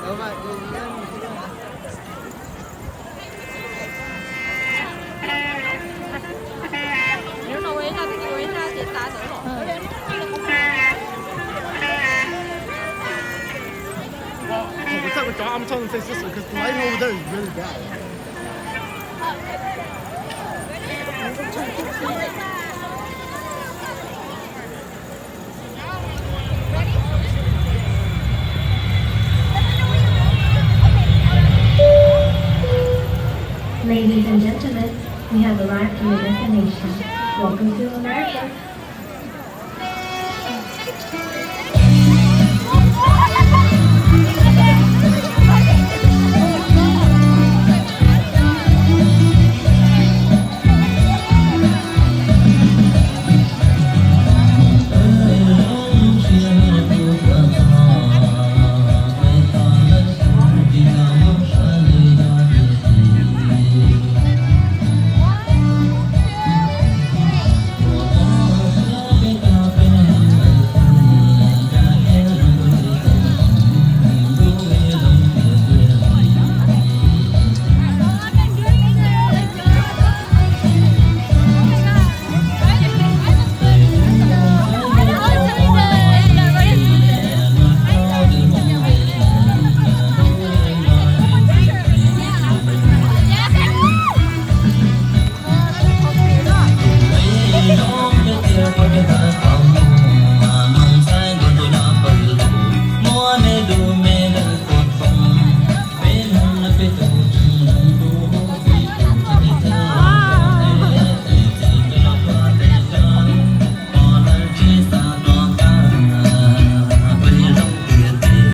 老板，你稍微一下，微一下，先打折了。the type of guy I'm trying to take this because the lighting over there is really bad. Ladies and gentlemen, we have arrived to your destination. Welcome to America.